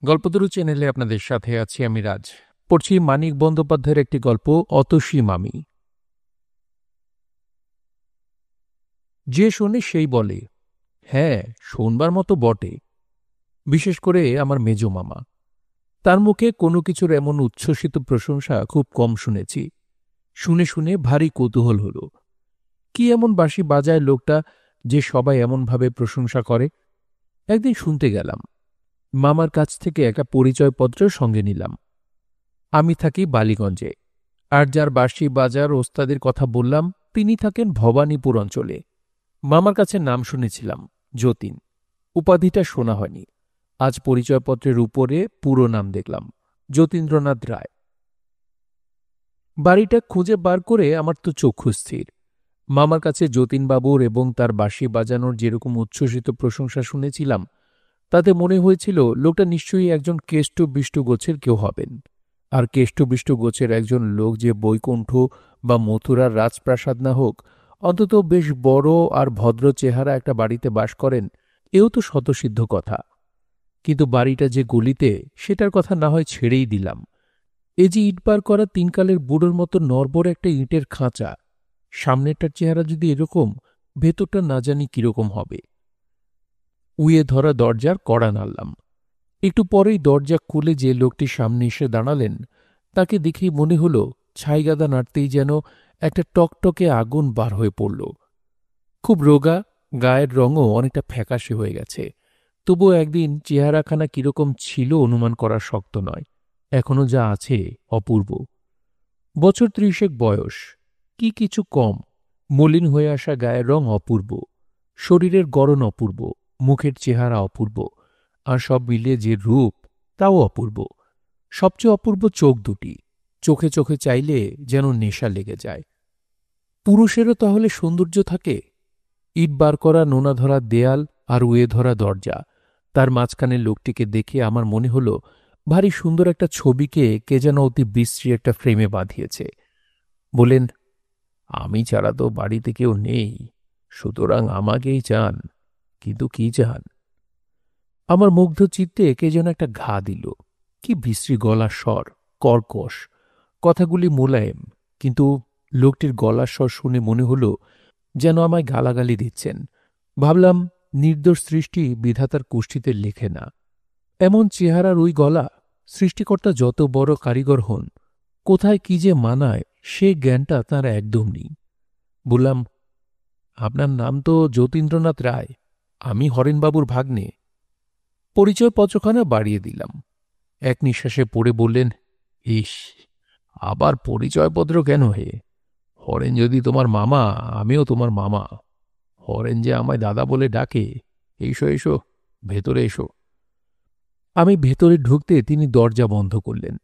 গল্পতরু চ্যানেলে আপনাদের সাথে আছি আমি রাজ। পড়ছি মানিক বন্দ্যোপাধ্যায়ের একটি গল্প, অতসী মামি। যে শোনে সেই বলে, হ্যাঁ, শোনবার মতো বটে। বিশেষ করে আমার মেজ মামা। তার মুখে কোনো কিছুর এমন উচ্ছ্বসিত প্রশংসা খুব কম শুনেছি। শুনে শুনে ভারী কৌতূহল হল। কি এমন বাঁশি বাজায় লোকটা যে সবাই এমনভাবে প্রশংসা করে? একদিন শুনতে গেলাম। মামার কাছ থেকে একটা পরিচয়পত্র সঙ্গে নিলাম। আমি থাকি বালিগঞ্জে, আর যার বাঁশি বাজার ওস্তাদের কথা বললাম তিনি থাকেন ভবানীপুর অঞ্চলে। মামার কাছে নাম শুনেছিলাম, যতীন। উপাধিটা শোনা হয়নি। আজ পরিচয়পত্রের উপরে পুরো নাম দেখলাম, যতীন্দ্রনাথ রায়। বাড়িটা খুঁজে বার করে আমার তো চক্ষু স্থির। মামার কাছে যতীনবাবুর এবং তার বাঁশি বাজানোর যেরকম উচ্ছ্বসিত প্রশংসা শুনেছিলাম, তাতে মনে হয়েছিল লোকটা নিশ্চয়ই একজন কেষ্ট-বিষ্ট গোছের কেউ হবেন। আর কেষ্ট-বিষ্ট গোছের একজন লোক যে বৈকুণ্ঠ বা মথুরার রাজপ্রাসাদ না হোক, অন্তত বেশ বড় আর ভদ্র চেহারা একটা বাড়িতে বাস করেন, এও তো শতসিদ্ধ কথা। কিন্তু বাড়িটা যে গলিতে, সেটার কথা না হয় ছেড়েই দিলাম। এ যে ইট বার করা তিনকালের বুড়োর মতো নড়বড় একটা ইটের খাঁচা, সামনেরটার চেহারা যদি এরকম, ভেতরটা না জানি কিরকম হবে। উয়ে ধরা দরজার কড়া নাড়লাম। একটু পরেই দরজা খুলে যে লোকটি সামনে এসে দাঁড়ালেন, তাকে দেখেই মনে হল ছাইগাদা নাড়তেই যেন একটা টকটকে আগুন বার হয়ে পড়ল। খুব রোগা, গায়ের রঙও অনেকটা ফ্যাকাশে হয়ে গেছে। তবুও একদিন চেহারাখানা কিরকম ছিল অনুমান করা শক্ত নয়। এখনো যা আছে অপূর্ব। বছর ৩০ বয়স, কি কিছু কম। মলিন হয়ে আসা গায়ের রং অপূর্ব, শরীরের গড়ন অপূর্ব, মুখের চেহারা অপূর্ব, আর সব মিলিয়ে যে রূপ, তাও অপূর্ব। সবচেয়ে অপূর্ব চোখ দুটি। চোখে চোখে চাইলে যেন নেশা লেগে যায়। পুরুষেরও তাহলে সৌন্দর্য থাকে? ইট বার করা নোনা ধরা দেয়াল আর উয়ে ধরা দরজা, তার মাঝখানে লোকটিকে দেখে আমার মনে হল ভারী সুন্দর একটা ছবিকে কে যেন অতি বিশ্রী একটা ফ্রেমে বাঁধিয়েছে। বলেন, আমি ছাড়া তো বাড়িতে কেউ নেই, সুতরাং আমাকেই চান। কিন্তু কি চান? আমার মুগ্ধ চিত্তে কে যেন একটা ঘা দিল। কি বিশ্রী গলার স্বর, কর্কশ। কথাগুলি মোলায়েম, কিন্তু লোকটির গলার স্বর শুনে মনে হল যেন আমায় গালাগালি দিচ্ছেন। ভাবলাম, নির্দোষ সৃষ্টি বিধাতার কুষ্ঠিতে লেখে না। এমন চেহারার ওই গলা, সৃষ্টিকর্তা যত বড় কারিগর হন, কোথায় কি যে মানায় সে জ্ঞানটা তাঁর একদম নেই। বললাম, আপনার নাম তো যতীন্দ্রনাথ রায়, আমি হরেনবাবুর ভাগ্নে। পরিচয়পত্রখানা বাড়িয়ে দিলাম। এক নিঃশ্বাসে পড়ে বললেন, ইস, আবার পরিচয়পত্র কেন হে? হরেন যদি তোমার মামা, আমিও তোমার মামা। হরেন যে আমায় দাদা বলে ডাকে। এসো এসো, ভেতরে এসো। আমি ভেতরে ঢুকতে তিনি দরজা বন্ধ করলেন।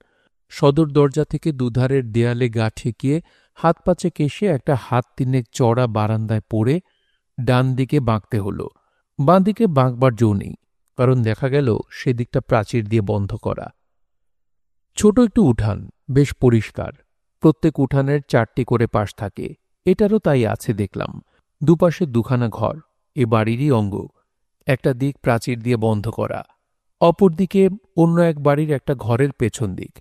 সদর দরজা থেকে দুধারের দেয়ালে গা ঠেকিয়ে হাত পাচে কেশে একটা হাত তিনেক চড়া বারান্দায় পড়ে ডান দিকে বাঁকতে হল। বাঁ দিকে বাঁকবার জো নেই, কারণ দেখা গেল সেদিকটা প্রাচীর দিয়ে বন্ধ করা। ছোট একটু উঠান, বেশ পরিষ্কার। প্রত্যেক উঠানের 4টি করে পাশ থাকে। এটারও তাই আছে দেখলাম। দুপাশে দুখানা ঘর, এ বাড়িরই অঙ্গ। একটা দিক প্রাচীর দিয়ে বন্ধ করা, অপর দিকে অন্য এক বাড়ির একটা ঘরের পেছন দিক।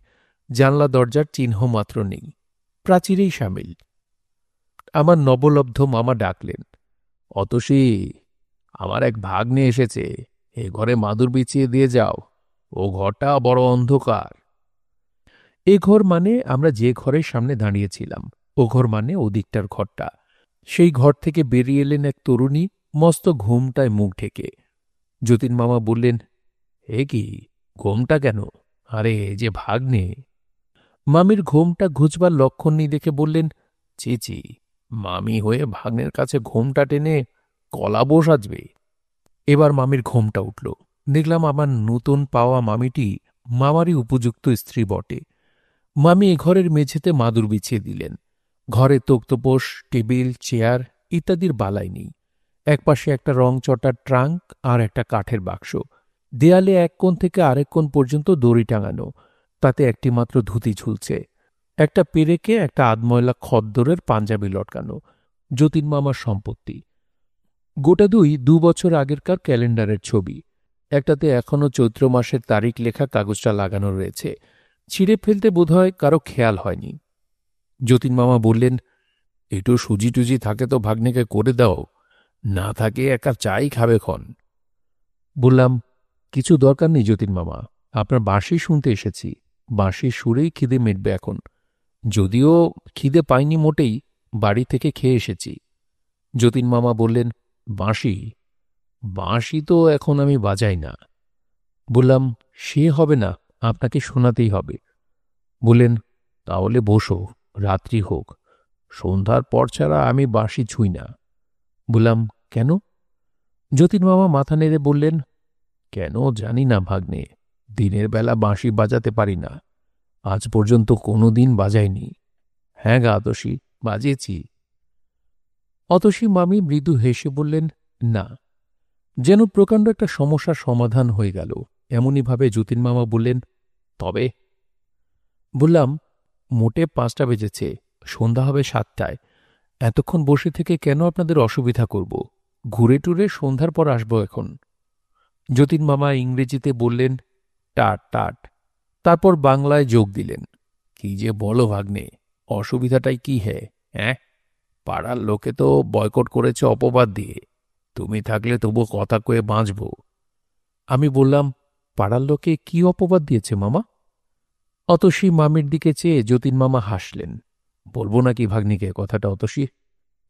জানলা দরজার চিহ্ন মাত্র নেই, প্রাচীরেই সামিল। আমার নবলব্ধ মামা ডাকলেন, অতসী, আমার এক ভাগ্নে এসেছে, এ ঘরে মাদুর বিছিয়ে দিয়ে যাও, ও ঘরটা বড় অন্ধকার। এ ঘর মানে আমরা যে ঘরের সামনে দাঁড়িয়েছিলাম, ও ঘর মানে ওদিকটার ঘরটা। সেই ঘর থেকে বেরিয়ে এলেন এক তরুণী, মস্ত ঘুমটায় মুখ ঢেকে। যতীন মামা বললেন, এ কি, ঘোমটা কেন? আরে এ যে ভাগ্নে। মামির ঘোমটা ঘুচবার লক্ষণ নেই দেখে বললেন, ছি ছি, মামি হয়ে ভাগ্নের কাছে ঘোমটা টেনে কলাবো সাজবে। এবার মামির ঘোমটা উঠল। দেখলাম আমার নূতন পাওয়া মামিটি মামারই উপযুক্ত স্ত্রী বটে। মামি এ ঘরের মেঝেতে মাদুর বিছিয়ে দিলেন। ঘরে তক্তপোষ, টেবিল, চেয়ার ইত্যাদির বালাই নেই। একপাশে একটা রংচটার ট্রাঙ্ক আর একটা কাঠের বাক্স। দেয়ালে এক কোণ থেকে আরেক কোণ পর্যন্ত দড়ি টাঙানো, তাতে একটি মাত্র ধুতি ঝুলছে। একটা পেরেকে একটা আধময়লা খদ্দরের পাঞ্জাবি লটকানো, যতীন মামার সম্পত্তি। গোটা 2 বছর আগেরকার ক্যালেন্ডারের ছবি। একটাতে এখনও চৈত্র মাসের তারিখ লেখা কাগজটা লাগানো রয়েছে। ছিঁড়ে ফেলতে বোধহয় কারো খেয়াল হয়নি। যতীন মামা বললেন, একটু সুজি টুজি থাকে তো ভাগ্নেকে করে দাও, না থাকে এক কাপ চাই খাবে ক্ষণ। বললাম, কিছু দরকার নেই যতীন মামা, আপনার বাঁশি শুনতে এসেছি, বাঁশির সুরেই খিদে মিটবে এখন। যদিও খিদে পাইনি মোটেই, বাড়ি থেকে খেয়ে এসেছি। যতীন মামা বললেন, বাঁশি? বাঁশি তো এখন আমি বাজাই না। বললাম, সে হবে না, আপনাকে শোনাতেই হবে। বললেন, তাহলে বসো, রাত্রি হোক, সন্ধ্যার পর ছাড়া আমি বাঁশি ছুঁই না। বললাম, কেন? যতীন মামা মাথা নেড়ে বললেন, কেন জানি না ভাগ্নে, দিনের বেলা বাঁশি বাজাতে পারি না, আজ পর্যন্ত কোনো দিন বাজাইনি। হ্যাঁ গা অতসী, বাজিয়েছি। অতসী মামি মৃদু হেসে বললেন, না। যেন প্রকাণ্ড একটা সমস্যার সমাধান হয়ে গেল এমনইভাবে যতীন মামা বললেন, তবে? বললাম, মোটে 5টা বেজেছে, সন্ধ্যা হবে 7টায়। এতক্ষণ বসে থেকে কেন আপনাদের অসুবিধা করব? ঘুরে টুরে সন্ধ্যার পর আসব এখন। যতীন মামা ইংরেজিতে বললেন, টাট টাট। তারপর বাংলায় যোগ দিলেন, কি যে বলো ভাগ্নে, অসুবিধাটাই কি হ্যাঁ? পাড়ার লোকে তো বয়কট করেছে অপবাদ দিয়ে, তুমি থাকলে তবু কথা কয়ে বাঁচব। আমি বললাম, পাড়ার লোকে কি অপবাদ দিয়েছে মামা? অতসী মামির দিকে চেয়ে যতীন মামা হাসলেন। বলবো নাকি ভাগ্নিকে কথাটা অতসী?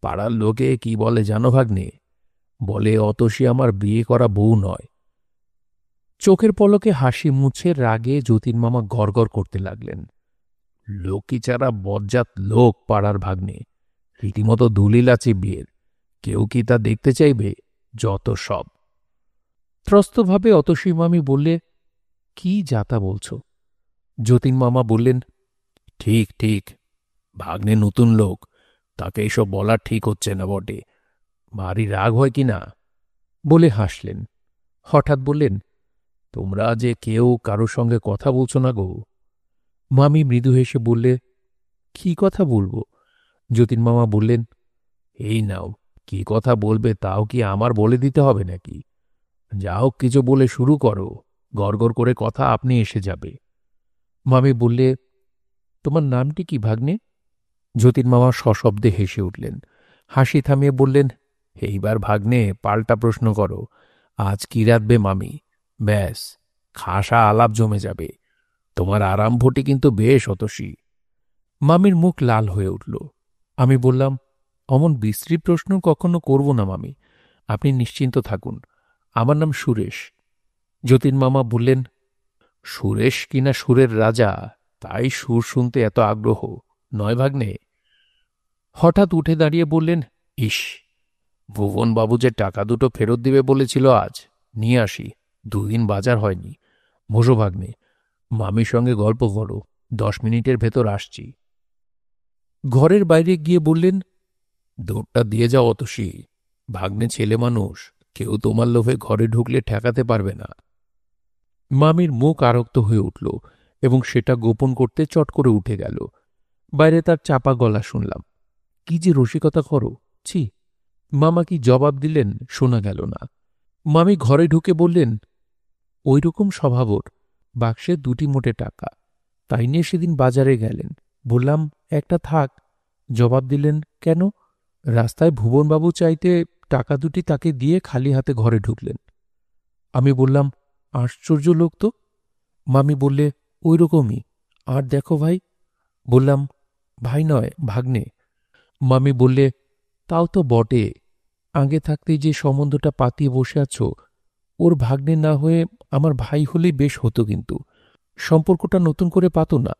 পাড়ার লোকে কি বলে জানো ভাগ্নে? বলে অতসী আমার বিয়ে করা বউ নয়। চোখের পলকে হাসি মুছে রাগে যতীন মামা গড়গড় করতে লাগলেন, লক্ষ্মীচারা বজ্জাত লোক পাড়ার ভাগ্নে, রীতিমতো দলিল আছে বিয়ের, কেউ কি তা দেখতে চাইবে? যত সব। ত্রস্তভাবে অতসী মামি বললে, কি যাতা বলছ? যতীন মামা বললেন, ঠিক ঠিক, ভাগ্নে নতুন লোক, তাকে এসব বলার ঠিক হচ্ছে না বটে, ভারী রাগ হয় কি না? বলে হাসলেন। হঠাৎ বললেন, তোমরা যে কেউ কারোর সঙ্গে কথা বলছ না গো? মামি মৃদু হেসে বললে, কি কথা বলবো? যতীন মামা বললেন, এই নাও, কি কথা বলবে তাও কি আমার বলে দিতে হবে নাকি? যা হোক কিছু বলে শুরু করো, গড়গড় করে কথা আপনি এসে যাবে। মামি বললে, তোমার নামটি কি ভাগ্নে? যতীন মামা সশব্দে হেসে উঠলেন। হাসি থামিয়ে বললেন, এইবার ভাগ্নে পাল্টা প্রশ্ন করো, আজ কি রাঁধবে মামি? ব্যাস, খাসা আলাপ জমে যাবে। তোমার আরম্ভটি কিন্তু বেশ অতসী। মামির মুখ লাল হয়ে উঠল। আমি বললাম, অমন বিশ্রী প্রশ্ন কখনো করব না মামি, আপনি নিশ্চিন্ত থাকুন, আমার নাম সুরেশ। যতীন মামা বললেন, সুরেশ কিনা সুরের রাজা, তাই সুর শুনতে এত আগ্রহ, নয় ভাগ্নে? হঠাৎ উঠে দাঁড়িয়ে বললেন, ইস, ভুবনবাবু যে টাকা দুটো ফেরত দিবে বলেছিল আজ, নিয়ে আসি, 2 দিন বাজার হয়নি। বসো ভাগ্নে, মামির সঙ্গে গল্প করো, 10 মিনিটের ভেতর আসছি। ঘরের বাইরে গিয়ে বললেন, দৌড়টা দিয়ে যাও অতসী, ভাগ্নে ছেলে মানুষ, কেউ তোমার লোভে ঘরে ঢুকলে ঠেকাতে পারবে না। মামির মুখ আরক্ত হয়ে উঠল এবং সেটা গোপন করতে চট করে উঠে গেল। বাইরে তার চাপা গলা শুনলাম, কি যে রসিকতা করো, ছি। মামা কি জবাব দিলেন শোনা গেল না। মামি ঘরে ঢুকে বললেন, ওই রকম স্বভাব ওর, বাক্সে 2টি মোটে টাকা, তাই নিয়ে সেদিন বাজারে গেলেন। বললাম, একটা থাক। জবাব দিলেন, কেন? রাস্তায় ভুবনবাবু চাইতে টাকা 2টি তাকে দিয়ে খালি হাতে ঘরে ঢুকলেন। আমি বললাম, আশ্চর্য লোক তো। মামি বললে, ওই রকমই। আর দেখো ভাই। বললাম, ভাই নয়, ভাগ্নে। মামি বললে, তাও তো বটে, আগে থাকতেই যে সম্বন্ধটা পাতিয়ে বসে আছো, ওর ভাগ্নে না হয়ে আমার ভাই হলেই বেশ হতো, কিন্তু সম্পর্কটা নতুন করে পাতো না,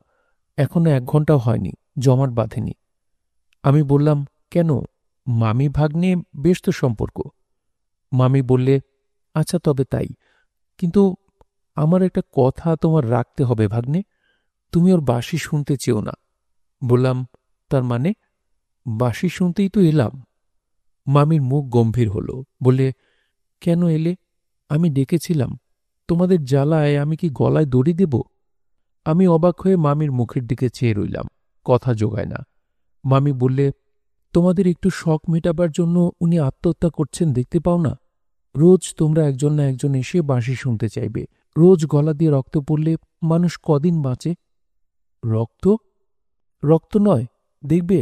এখনো 1 ঘণ্টাও হয়নি, জমাট বাঁধেনি। আমি বললাম, কেন, মামি ভাগ্নে বেশ তো সম্পর্ক। মামি বললে, আচ্ছা তবে তাই, কিন্তু আমার একটা কথা তোমার রাখতে হবে ভাগ্নে, তুমি ওর বাঁশি শুনতে চেও না। বললাম, তার মানে? বাঁশি শুনতেই তো এলাম। মামির মুখ গম্ভীর হল, বলে, কেন এলে? আমি ডেকেছিলাম, তোমাদের জ্বালায় আমি কি গলায় দড়ি দেব? আমি অবাক হয়ে মামির মুখের দিকে চেয়ে রইলাম, কথা জোগায় না। মামি বললে, তোমাদের একটু শখ মেটাবার জন্য উনি আত্মহত্যা করছেন দেখতে পাও না? রোজ তোমরা একজন না একজন এসে বাঁশি শুনতে চাইবে। রোজ গলা দিয়ে রক্ত পড়লে মানুষ কদিন বাঁচে? রক্ত? রক্ত নয়, দেখবে,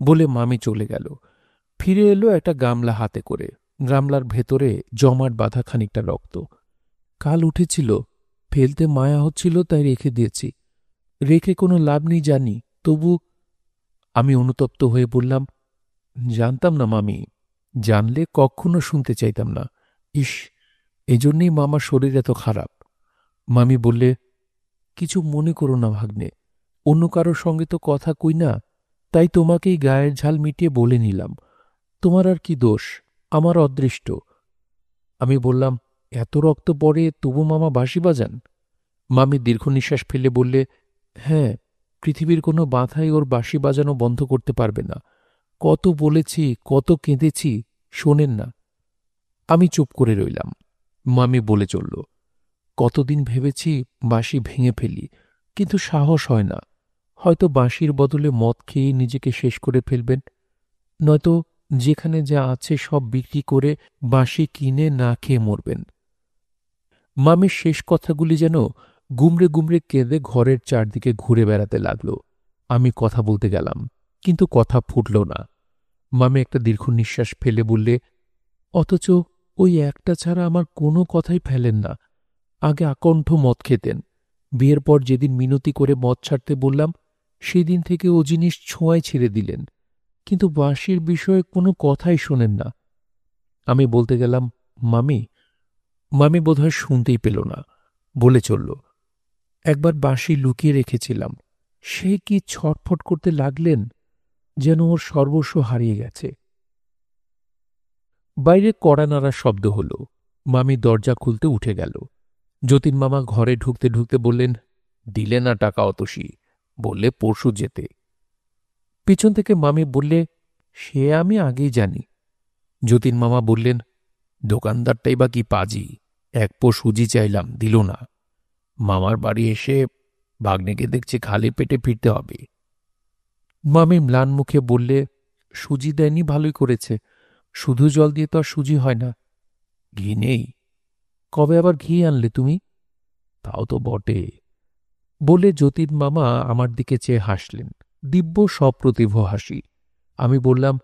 বলে মামি চলে গেল। ফিরে এলো একটা গামলা হাতে করে। গামলার ভেতরে জমাট বাঁধা খানিকটা রক্ত। কাল উঠেছিল, ফেলতে মায়া হচ্ছিল, তাই রেখে দিয়েছি। রেখে কোনো লাভ নেই জানি, তবু। আমি অনুতপ্ত হয়ে বললাম, জানতাম না মামি, জানলে কখনো শুনতে চাইতাম না। ইস, এজন্যই মামার শরীর এত খারাপ। মামি বললে, কিছু মনে করো না ভাগ্নে, অন্য কারোর সঙ্গে তো কথা কই না, তাই তোমাকেই গায়ের ঝাল মিটিয়ে বলে নিলাম। তোমার আর কি দোষ, আমার অদৃষ্ট। আমি বললাম, এত রক্ত পড়ে তবু মামা বাঁশি বাজান? মামি দীর্ঘ নিঃশ্বাস ফেলে বললে, হ্যাঁ, পৃথিবীর কোনো বাধাই ওর বাঁশি বাজানো বন্ধ করতে পারবে না। কত বলেছি, কত কেঁদেছি, শোনেন না। আমি চুপ করে রইলাম। মামি বলে চলল, কতদিন ভেবেছি বাঁশি ভেঙে ফেলি, কিন্তু সাহস হয় না। হয়তো বাঁশির বদলে মদ খেয়ে নিজেকে শেষ করে ফেলবেন, নয়তো যেখানে যা আছে সব বিক্রি করে বাঁশি কিনে না খেয়ে মরবেন। মামির শেষ কথাগুলি যেন গুমড়ে গুমড়ে কেঁদে ঘরের চারদিকে ঘুরে বেড়াতে লাগল। আমি কথা বলতে গেলাম, কিন্তু কথা ফুটল না। মামি একটা দীর্ঘ নিঃশ্বাস ফেলে বললে, অথচ ওই একটা ছাড়া আমার কোনো কথাই ফেলেন না। আগে আকণ্ঠ মদ খেতেন। বিয়ের পর যেদিন মিনতি করে মদ ছাড়তে বললাম, সেদিন থেকে ও জিনিস ছোঁয়ায় ছেড়ে দিলেন, কিন্তু বাঁশির বিষয়ে কোনো কথাই শোনেন না। আমি বলতে গেলাম, মামি। মামি বোধহয় শুনতেই পেল না, বলে চলল, একবার বাঁশি লুকিয়ে রেখেছিলাম। সে কি ছটফট করতে লাগলেন, যেন ওর সর্বস্ব হারিয়ে গেছে। বাইরে কড়া নাড়ার শব্দ হল। মামি দরজা খুলতে উঠে গেল। যতীন মামা ঘরে ঢুকতে ঢুকতে বললেন, দিলে না টাকা অতসী, বললে পরশু যেতে। পিছন থেকে মামি বললে, সে আমি আগেই জানি। যতীন মামা বললেন, দোকানদারটাই বা কি পাজি, এক পো সুজি চাইলাম, দিল না। মামার বাড়ি এসে ভাগ্নেকে দেখছি খালি পেটে ফিরতে হবে। মামি ম্লান মুখে বললে, সুজি দেয়নি, ভালোই করেছে। শুধু জল দিয়ে তো আর সুজি হয় না। ঘি নেই? কবে আবার ঘি আনলে তুমি? তাও তো বটে, বলে যতীন মামা আমার দিকে চেয়ে হাসলেন, দিব্য সপ্রতিভ হাসি। আমি বললাম,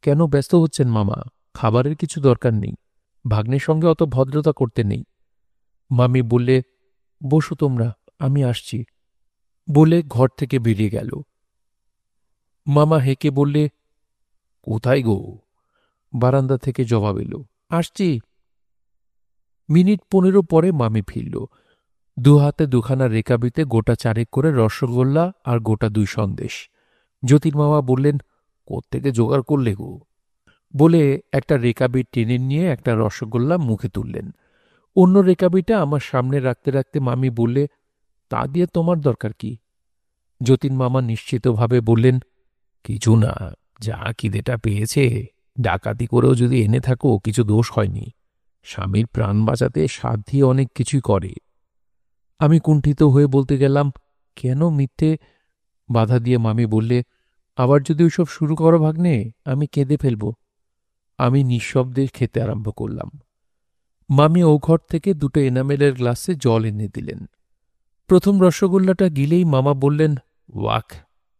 কেন ব্যস্ত হচ্ছেন মামা? খাবারের কিছু দরকার নেই, ভাগ্নের সঙ্গে অত ভদ্রতা করতে নেই। মামি বললে, বসো তোমরা, আমি আসছি, বলে ঘর থেকে বেরিয়ে গেল। মামা হেঁকে বললে, কোথায় গো? বারান্দা থেকে জবাব এলো, আসছি। মিনিট 15 পরে মামি ফিরল। দুহাতে দুখানা রেকাবিতে গোটা 4 করে রসগোল্লা আর গোটা 2 সন্দেশ। যতীন মামা বললেন, কোত্থেকে জোগাড় করলে গো? বলে একটা রেকাবি টেনে নিয়ে একটা রসগোল্লা মুখে তুললেন। অন্য রেকাবিটা আমার সামনে রাখতে রাখতে মামি বললে, তা দিয়ে তোমার দরকার কি? যতীন মামা নিশ্চিতভাবে বললেন, কিছু না, যা খিদেটা পেয়েছে, ডাকাতি করেও যদি এনে থাকো কিছু দোষ হয়নি। স্বামীর প্রাণ বাঁচাতে সাধ্যি অনেক কিছুই করে। আমি কুণ্ঠিত হয়ে বলতে গেলাম, কেন মিথ্যে? বাধা দিয়ে মামি বললে, আবার যদি ওইসব শুরু করো ভাগ্নে, আমি কেঁদে ফেলব। আমি নিঃশব্দে খেতে আরম্ভ করলাম। মামি ও ঘর থেকে 2টো এনামেলের গ্লাসে জল এনে দিলেন। প্রথম রসগোল্লাটা গিলেই মামা বললেন, ওয়াক,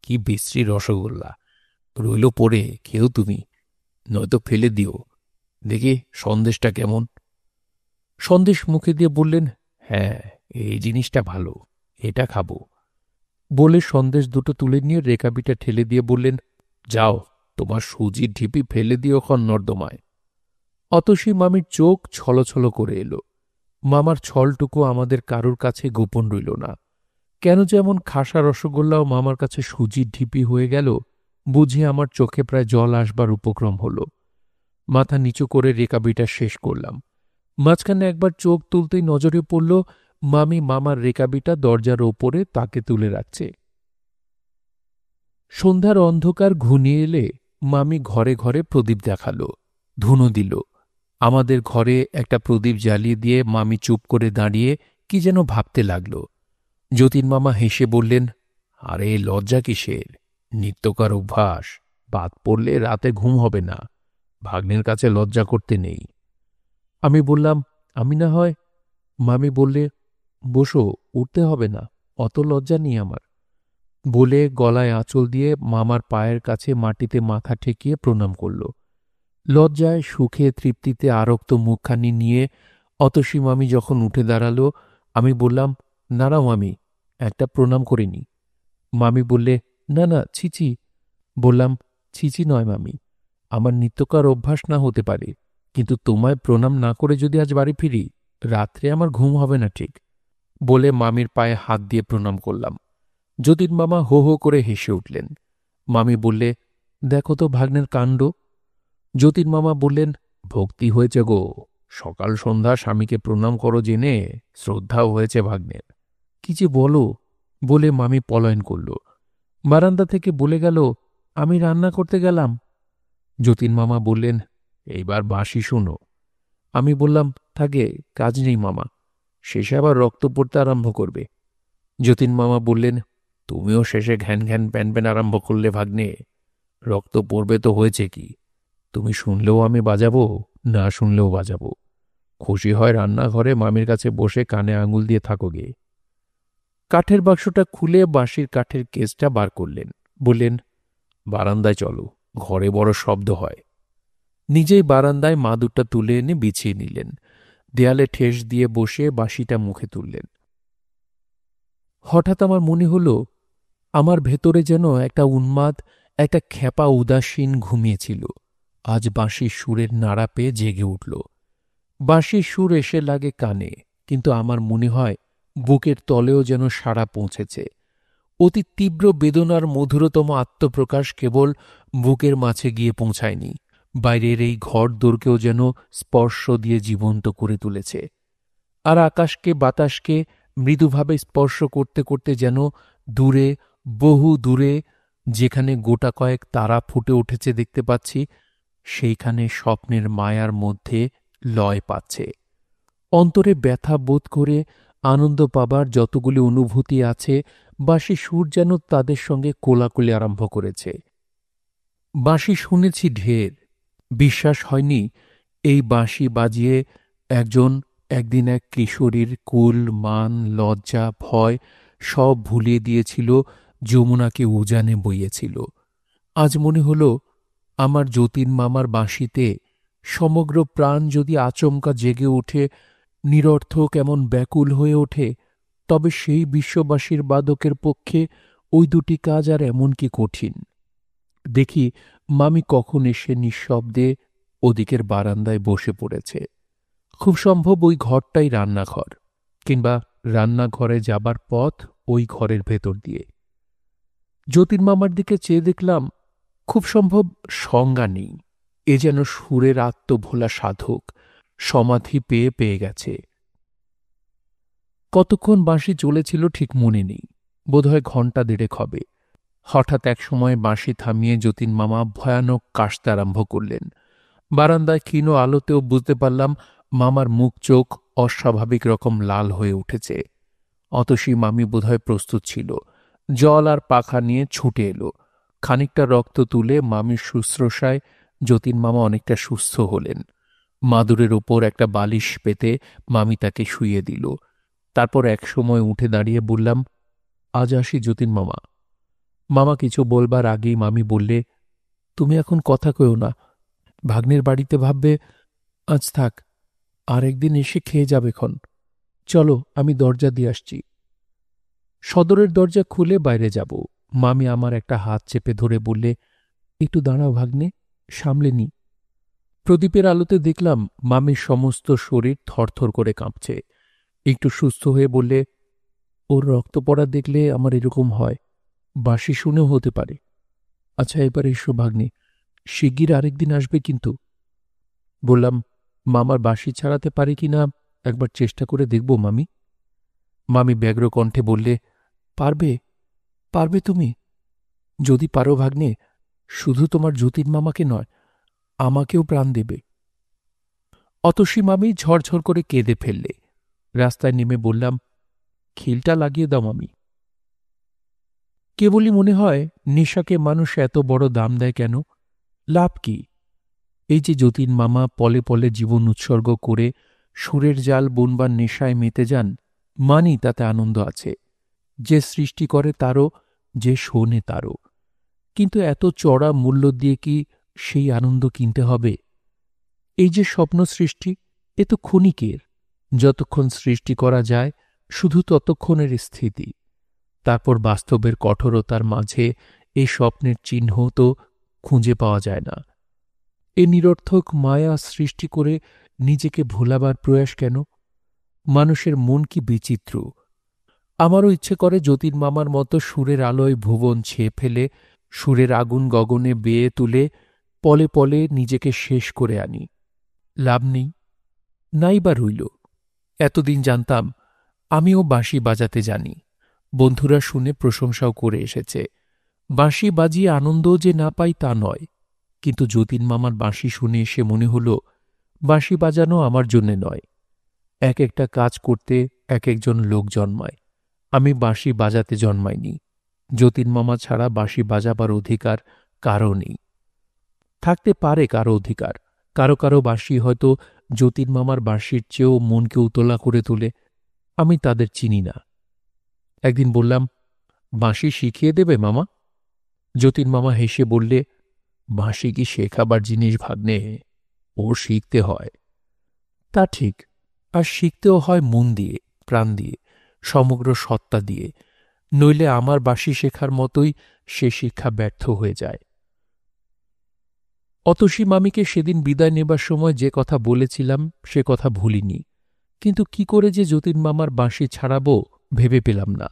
কি বিশ্রী রসগোল্লা, রইল পড়ে, খেও তুমি, নয়তো ফেলে দিও। দেখি সন্দেশটা কেমন? সন্দেশ মুখে দিয়ে বললেন, হ্যাঁ, এই জিনিসটা ভালো, এটা খাবো। বলে সন্দেশ 2টো তুলে নিয়ে রেকাবিটা ঠেলে দিয়ে বললেন, যাও, তোমার সুজির ঢিপি ফেলে দিও খন নর্দমায়। অতসী মামির চোখ ছলছল করে এলো। মামার ছলটুকু আমাদের কারুর কাছে গোপন রইল না। কেন যে এমন খাসা রসগোল্লাও মামার কাছে সুজির ঢিপি হয়ে গেল, বুঝে আমার চোখে প্রায় জল আসবার উপক্রম হল। মাথা নিচু করে রেকাবিটা শেষ করলাম। মাঝখানে একবার চোখ তুলতেই নজরে পড়ল, মামি মামার রেকাবিটা দরজার ওপরে তাকে তুলে রাখছে। সন্ধ্যার অন্ধকার ঘনিয়ে এলে মামি ঘরে ঘরে প্রদীপ দেখালো, ধুনো দিল। আমাদের ঘরে একটা প্রদীপ জ্বালিয়ে দিয়ে মামি চুপ করে দাঁড়িয়ে কি যেন ভাবতে লাগল। যতীন মামা হেসে বললেন, আরে লজ্জা কিসের, নিত্যকার অভ্যাস, বাদ পড়লে রাতে ঘুম হবে না, ভাগ্নের কাছে লজ্জা করতে নেই। আমি বললাম, আমি না হয়। মামি বললে, বসো, উঠতে হবে না, অত লজ্জা নেই আমার। বলে গলায় আঁচল দিয়ে মামার পায়ের কাছে মাটিতে মাথা ঠেকিয়ে প্রণাম করল। লজ্জায়, সুখে, তৃপ্তিতে আরক্ত মুখখানি নিয়ে অতসী মামি যখন উঠে দাঁড়ালো, আমি বললাম, নাড়াও মামি, একটা প্রণাম করে নি। মামি বললে, না না, ছিচি। বললাম, ছিচি নয় মামি, আমার নিত্যকার অভ্যাস না হতে পারে, কিন্তু তোমায় প্রণাম না করে যদি আজ বাড়ি ফিরি, রাত্রে আমার ঘুম হবে না ঠিক। বলে মামির পায়ে হাত দিয়ে প্রণাম করলাম। যতীন মামা হো হো করে হেসে উঠলেন। মামি বললে, দেখো তো ভাগ্নের কাণ্ড। যতীন মামা বললেন, ভক্তি হয়েছে গো, সকাল সন্ধ্যা স্বামীকে প্রণাম করো জেনে শ্রদ্ধাও হয়েছে ভাগ্নের। কি যে বলো। বলে মামি পলায়ন করল। বারান্দা থেকে বলে গেল, আমি রান্না করতে গেলাম। যতীন মামা বললেন, এইবার বাঁশি শোনো। আমি বললাম, থাকে, কাজ নেই মামা, শেষে আবার রক্ত পড়তে আরম্ভ করবে। যতীন মামা বললেন, তুমিও শেষে ঘ্যান ঘ্যান প্যান প্যান আরম্ভ করলে ভাগ্নে, রক্ত পড়বে তো হয়েছে কি, তুমি শুনলেও আমি বাজাবো, না শুনলেও বাজাবো। খুশি হয় রান্নাঘরে মামির কাছে বসে কানে আঙুল দিয়ে থাকো গে। কাঠের বাক্সটা খুলে বাঁশির কাঠের কেসটা বার করলেন। বললেন, বারান্দায় চলো, ঘরে বড় শব্দ হয়। নিজেই বারান্দায় মাদুরটা তুলে এনে বিছিয়ে নিলেন। দেয়ালে ঠেস দিয়ে বসে বাঁশিটা মুখে তুললেন। হঠাৎ আমার মনে হল, আমার ভেতরে যেন একটা উন্মাদ, একটা ক্ষেপা উদাসীন ঘুমিয়েছিল, আজ বাঁশির সুরের নাড়া পেয়ে জেগে উঠল। বাঁশির সুর এসে লাগে কানে, কিন্তু আমার মনে হয় বুকের তলেও যেন সাড়া পৌঁছেছে। অতি তীব্র বেদনার মধুরতম আত্মপ্রকাশ কেবল বুকের মাঝে গিয়ে পৌঁছায়নি, বাইরের এই ঘর দোরকেও যেন স্পর্শ দিয়ে জীবন্ত করে তুলেছে। আর আকাশকে বাতাসকে মৃদুভাবে স্পর্শ করতে করতে যেন দূরে, বহু দূরে, যেখানে গোটা কয়েক তারা ফুটে উঠেছে দেখতে পাচ্ছি, সেইখানে স্বপ্নের মায়ার মধ্যে লয় পাচ্ছে। অন্তরে ব্যথা বোধ করে আনন্দ পাবার যতগুলি অনুভূতি আছে, বাঁশি সুর যেন তাদের সঙ্গে কোলাকুলি আরম্ভ করেছে। বাঁশি শুনেছি ঢের, বিশ্বাস হয়নি এই বাঁশি বাজিয়ে একজন একদিন এক কিশোরীর কুল, মান, লজ্জা, ভয় সব ভুলিয়ে দিয়েছিল, যমুনাকে উজানে বইয়েছিল। আজ মনে হল, আমার যতীন মামার বাঁশিতে সমগ্র প্রাণ যদি আচমকা জেগে ওঠে, নিরর্থক এমন ব্যাকুল হয়ে ওঠে, তবে সেই বিশ্ববাসীর বাদকের পক্ষে ওই দুটি কাজ আর এমন কি কঠিন। দেখি মামি কখন এসে নিঃশব্দে ওদিকের বারান্দায় বসে পড়েছে। খুব সম্ভব ওই ঘরটাই রান্নাঘর, কিংবা রান্নাঘরে যাবার পথ ওই ঘরের ভেতর দিয়ে। যতীন মামার দিকে চেয়ে দেখলাম, খুব সম্ভব সংজ্ঞা নেই, এ যেন সুরের আত্মভোলা সাধক, সমাধি পেয়ে পেয়ে গেছে। কতক্ষণ বাঁশি চলেছিল ঠিক মনে নেই, বোধহয় ঘণ্টা দেড়েক হবে। হঠাৎ এক সময় বাঁশি থামিয়ে যতীন মামা ভয়ানক কাশতে আরম্ভ করলেন। বারান্দায় ক্ষীণ আলোতেও বুঝতে পারলাম মামার মুখ চোখ অস্বাভাবিক রকম লাল হয়ে উঠেছে। অতসী মামি বোধহয় প্রস্তুত ছিল, জল আর পাখা নিয়ে ছুটে এলো। খানিকটা রক্ত তুলে মামির শুশ্রূষায় যতীন মামা অনেকটা সুস্থ হলেন। মাদুরের ওপর একটা বালিশ পেতে মামি তাকে শুইয়ে দিল। তারপর এক সময় উঠে দাঁড়িয়ে বললাম, আজ আসি যতীন মামা। মামা কিছু বলবার আগেই মামি বললে, তুমি এখন কথা কইও না, ভাগ্নের বাড়িতে ভাববে, আজ থাক, আর একদিন এসে খেয়ে যাবেক্ষণ। চলো, আমি দরজা দিয়ে আসছি। সদরের দরজা খুলে বাইরে যাব। মামি আমার একটা হাত চেপে ধরে বললে, একটু দাঁড়াও ভাগ্নে, সামলে নি। প্রদীপের আলোতে দেখলাম মামির সমস্ত শরীর থরথর করে কাঁপছে। একটু সুস্থ হয়ে বললে, ওর রক্ত পড়া দেখলে আমার এরকম হয়, বাঁশি শুনেও হতে পারে। আচ্ছা, এবার এসো ভাগ্নে, শিগগির আরেকদিন আসবে কিন্তু। বললাম, মামার বাঁশি ছাড়াতে পারি কি না একবার চেষ্টা করে দেখব মামি। মামি ব্যগ্র কণ্ঠে বললে, পারবে, পারবে তুমি? যদি পারো ভাগ্নে, শুধু তোমার যতীন মামাকে নয়, আমাকেও প্রাণ দেবে। অতসী মামি ঝরঝর করে কেঁদে ফেললে। রাস্তায় নেমে বললাম, খিলটা লাগিয়ে দাও মামি। কেবলই মনে হয়, নেশাকে মানুষ এত বড় দাম দেয় কেন? লাভ কি? এই যে যতীন মামা পলে পলে জীবন উৎসর্গ করে সুরের জাল বুনবার নেশায় মেতে যান, মানি তাতে আনন্দ আছে। যে সৃষ্টি করে তারও, যে শোনে তারও। কিন্তু এত চড়া মূল্য দিয়ে কি সেই আনন্দ কিনতে হবে? এই যে স্বপ্ন সৃষ্টি, এ তো ক্ষণিকের। যতক্ষণ সৃষ্টি করা যায় শুধু ততক্ষণের স্থিতি। তারপর বাস্তবের কঠোরতার মাঝে এই স্বপ্নের চিহ্ন তো খুঁজে পাওয়া যায় না। এ নিরর্থক মায়া সৃষ্টি করে নিজেকে ভোলাবার প্রয়াস কেন? মানুষের মন কি বিচিত্র! আমারও ইচ্ছে করে যতীন মামার মতো সুরের আলোয় ভুবন ছেয়ে ফেলে, সুরের আগুন গগনে বেয়ে তুলে পলে পলে নিজেকে শেষ করে আনি। লাভ নেই, নাই বা রইল। এতদিন জানতাম আমিও বাঁশি বাজাতে জানি। বন্ধুরা শুনে প্রশংসাও করে এসেছে। বাঁশি বাজিয়ে আনন্দও যে না পাই তা নয়, কিন্তু যতীন মামার বাঁশি শুনে এসে মনে হল বাঁশি বাজানো আমার জন্যে নয়। এক একটা কাজ করতে এক একজন লোক জন্মায়, আমি বাঁশি বাজাতে জন্মাইনি। যতীন মামা ছাড়া বাঁশি বাজাবার অধিকার কারও নেই। থাকতে পারে কারো অধিকার, কারো কারো বাঁশি হয়তো যতীন মামার বাঁশির চেয়েও মনকে উতলা করে তোলে। আমি তাদের চিনি না। একদিন বললাম, বাঁশি শিখিয়ে দেবে মামা? যতীন মামা হেসে বললে, বাঁশি কি শেখাবার জিনিস ভাগ্নে? ও শিখতে হয়। তা ঠিক, আর শিখতেও হয় মন দিয়ে, প্রাণ দিয়ে, সমগ্র সত্তা দিয়ে। নইলে আমার বাঁশি শেখার মতোই সে শিক্ষা ব্যর্থ হয়ে যায়। অতসী মামিকে সেদিন বিদায় নেবার সময় যে কথা বলেছিলাম সে কথা ভুলিনি, কিন্তু কি করে যে যতীন মামার বাঁশি ছাড়াব ভেবে পেলাম না।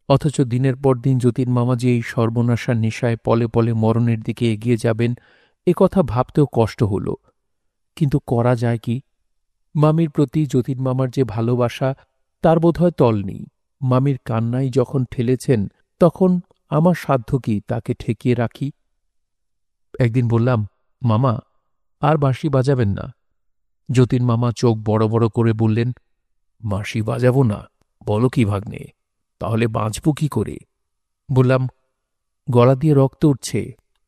অথচ দিনের পর দিন যতীন মামা যে এই সর্বনাশার নেশায় পলে পলে মরণের দিকে এগিয়ে যাবেন এ কথা ভাবতেও কষ্ট হল। কিন্তু করা যায় কি? মামির প্রতি যতীন মামার যে ভালোবাসা তার বোধহয় তল নেই। মামির কান্নাই যখন ঠেলেছেন তখন আমার সাধ্য কি তাকে ঠেকিয়ে রাখি? একদিন বললাম, মামা আর বাঁশি বাজাবেন না? যতীন মামা চোখ বড় বড় করে বললেন, বাঁশি বাজাবো না? বলো কি ভাগ্নে, তাহলে বাঁচব কি করে? বললাম, গলা দিয়ে রক্ত উঠছে,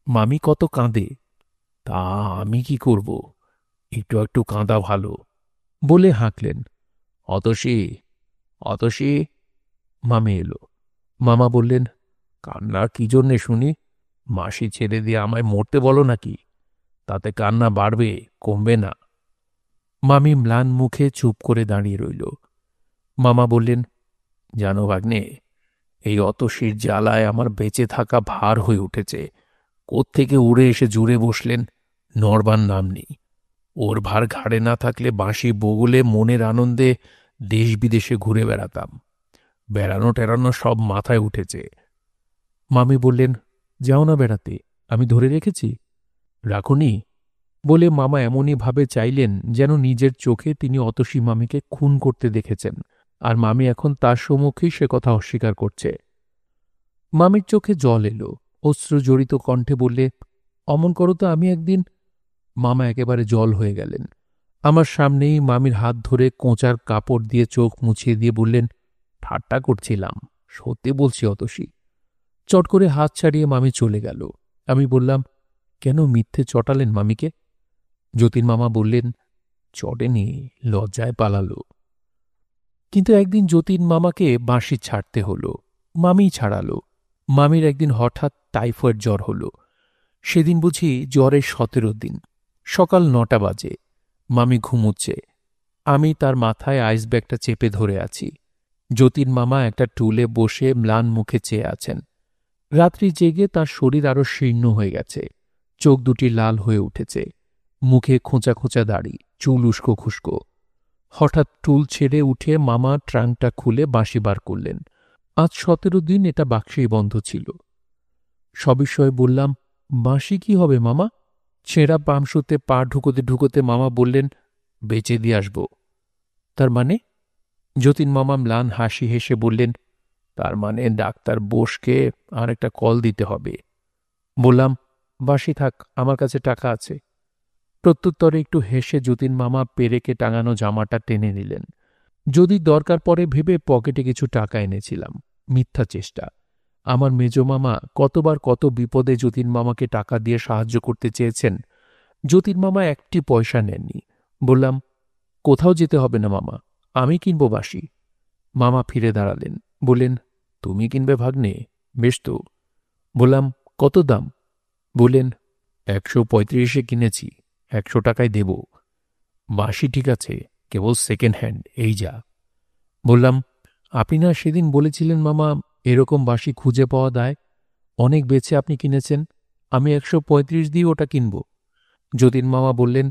মামি কত কাঁদে। তা আমি কি করব, একটু একটু কাঁদা ভালো, বলে হাঁকলেন। অতসী, অতসী। মামি এলো। মামা বললেন, কান্না কি জন্যে শুনি? মাসি ছেড়ে দিয়ে আমায় মরতে বলো নাকি? তাতে কান্না বাড়বে, কমবে না। মামি ম্লান মুখে চুপ করে দাঁড়িয়ে রইল। মামা বললেন, জানো ভাগ্নে, এই অতসীর জ্বালায় আমার বেঁচে থাকা ভার হয়ে উঠেছে। কোত্থেকে উড়ে এসে জুড়ে বসলেন, নড়বার নাম নেই। ওর ভার ঘাড়ে না থাকলে বাঁশি বগলে মনের আনন্দে দেশ বিদেশে ঘুরে বেড়াতাম। বেড়ানো টেরানো সব মাথায় উঠেছে। মামি বললেন, যাও না বেড়াতে, আমি ধরে রেখেছি। রাখুনি? বলে মামা এমনই ভাবে চাইলেন যেন নিজের চোখে তিনি অতসী মামিকে খুন করতে দেখেছেন, আর মামি এখন তার সম্মুখেই সে কথা অস্বীকার করছে। মামির চোখে জল এলো, অশ্রুজড়িত কণ্ঠে বললে, অমন করো তো, আমি একদিন। মামা একেবারে জল হয়ে গেলেন। আমার সামনেই মামির হাত ধরে কোঁচার কাপড় দিয়ে চোখ মুছিয়ে দিয়ে বললেন, ঠাট্টা করছিলাম, সত্যি বলছি অতসী। চট করে হাত ছাড়িয়ে মামি চলে গেল। আমি বললাম, কেন মিথ্যে চটালেন মামিকে? যতীন মামা বললেন, চটেনি, লজ্জায় পালালো। কিন্তু একদিন যতীন মামাকে বাঁশি ছাড়তে হল। মামিই ছাড়ালো। মামির একদিন হঠাৎ টাইফয়েড জ্বর হল। সেদিন বুঝি জ্বরের 17 দিন। সকাল 9টা বাজে। মামি ঘুমুচ্ছে। আমি তার মাথায় আইস ব্যাগটা চেপে ধরে আছি। যতীন মামা একটা টুলে বসে ম্লান মুখে চেয়ে আছেন। রাত্রি জেগে তার শরীর আরো শীর্ণ হয়ে গেছে। চোখ দুটি লাল হয়ে উঠেছে। মুখে খোঁচা খোঁচা দাড়ি, চুল উস্কো খুস্কো। হঠাৎ টুল ছেড়ে উঠে মামা ট্রাঙ্কটা খুলে বাঁশি বার করলেন। আজ 17 দিন এটা বাক্সেই বন্ধ ছিল। সবিস্ময়ে বললাম, বাঁশি কি হবে মামা? ছেঁড়া পামসুতে পা ঢুকোতে ঢুকোতে মামা বললেন, বেচে দিয়ে আসব। তার মানে? যতীন মামা ম্লান হাসি হেসে বললেন, তার মানে ডাক্তার বোসকে আর একটা কল দিতে হবে। বললাম, বাঁশি থাক, আমার কাছে টাকা আছে। প্রত্যুত্তরে একটু হেসে যতীন মামা পেরেকে টাঙানো জামাটা টেনে নিলেন। যদি দরকার পড়ে ভেবে পকেটে কিছু টাকা এনেছিলাম। মিথ্যা চেষ্টা। আমার মেজ মামা কতবার কত বিপদে যতীন মামাকে টাকা দিয়ে সাহায্য করতে চেয়েছেন। যতীন মামা একটি পয়সা নেননি। বললাম, কোথাও যেতে হবে না মামা, আমি কিনব বাঁশি। মামা ফিরে দাঁড়ালেন, বললেন, তুমি কিনবে ভাগ্নে? বেশ তো। বললাম, কত দাম? বললেন, 135 কিনেছি, 100 টাকায় দেব। বাঁশি ঠিক আছে, কেবল সেকেন্ড হ্যান্ড, এই যা। বললাম, আপনি না সেদিন বলেছিলেন মামা, এরকম বাঁশি খুঁজে পাওয়া দায়, অনেক বেচে আপনি কিনেছেন, আমি 135 দিয়ে ওটা কিনব। যতীন মামা বললেন,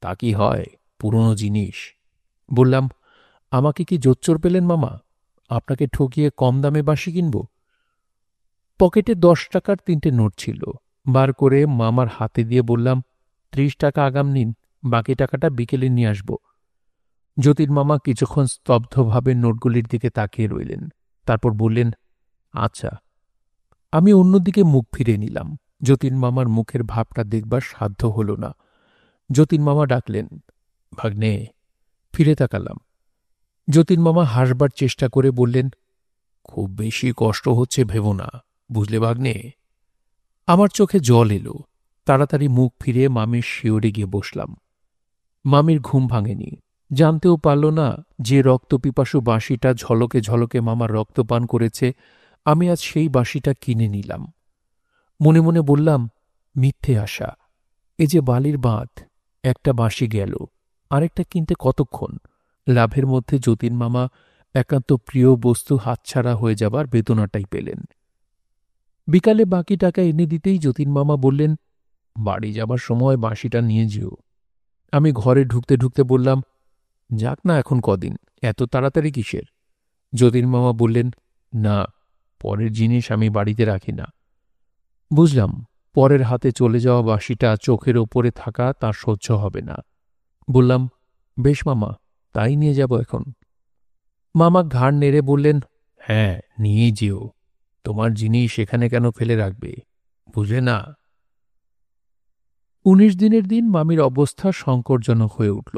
তা কি হয়, পুরনো জিনিস। বললাম, আমাকে কি জোচ্চোর পেলেন মামা? আপনাকে ঠকিয়ে কম দামে বাঁশি কিনব? পকেটে 10 টাকার 3টে নোট ছিল, বার করে মামার হাতে দিয়ে বললাম, 30 টাকা আগাম নিন, বাকি টাকাটা বিকেলে নিয়ে আসব। যতীন মামা কিছুক্ষণ স্তব্ধভাবে নোটগুলির দিকে তাকিয়ে রইলেন, তারপর বললেন, আচ্ছা। আমি অন্যদিকে মুখ ফিরে নিলাম। যতীন মামার মুখের ভাবটা দেখবার সাধ্য হল না। যতীন মামা ডাকলেন, ভাগ্নে। ফিরে তাকালাম। যতীন মামা হাসবার চেষ্টা করে বললেন, খুব বেশি কষ্ট হচ্ছে ভেবো না, বুঝলে ভাগ্নে? আমার চোখে জল এলো। তাড়াতাড়ি মুখ ফিরিয়ে মামির শিয়রে গিয়ে বসলাম। মামির ঘুম ভাঙেনি, জানতেও পারল না যে রক্তপিপাসু বাঁশিটা ঝলকে ঝলকে মামার রক্তপান করেছে, আমি আজ সেই বাঁশিটা কিনে নিলাম। মনে মনে বললাম, মিথ্যে আশা, এ যে বালির বাঁধ, একটা বাঁশি গেল, আরেকটা কিনতে কতক্ষণ? লাভের মধ্যে যতীন মামা একান্ত প্রিয় বস্তু হাতছাড়া হয়ে যাবার বেদনাটাই পেলেন। বিকালে বাকি টাকা এনে দিতেই যতীন মামা বললেন, বাড়ি যাবার সময় বাঁশিটা নিয়ে যেও। আমি ঘরে ঢুকতে ঢুকতে বললাম, যাক না এখন কদিন, এত তাড়াতাড়ি কিসের? যতীন মামা বললেন, না, পরের জিনিস আমি বাড়িতে রাখি না। বুঝলাম, পরের হাতে চলে যাওয়া বাঁশিটা চোখের ওপরে থাকা তার সহ্য হবে না। বললাম, বেশ মামা, তাই নিয়ে যাব এখন। মামা ঘাড় নেড়ে বললেন, হ্যাঁ, নিয়েই যেও, তোমার জিনিস এখানে কেন ফেলে রাখবে, বুঝলে না? 19 দিনের দিন মামির অবস্থা সংকটজনক হয়ে উঠল।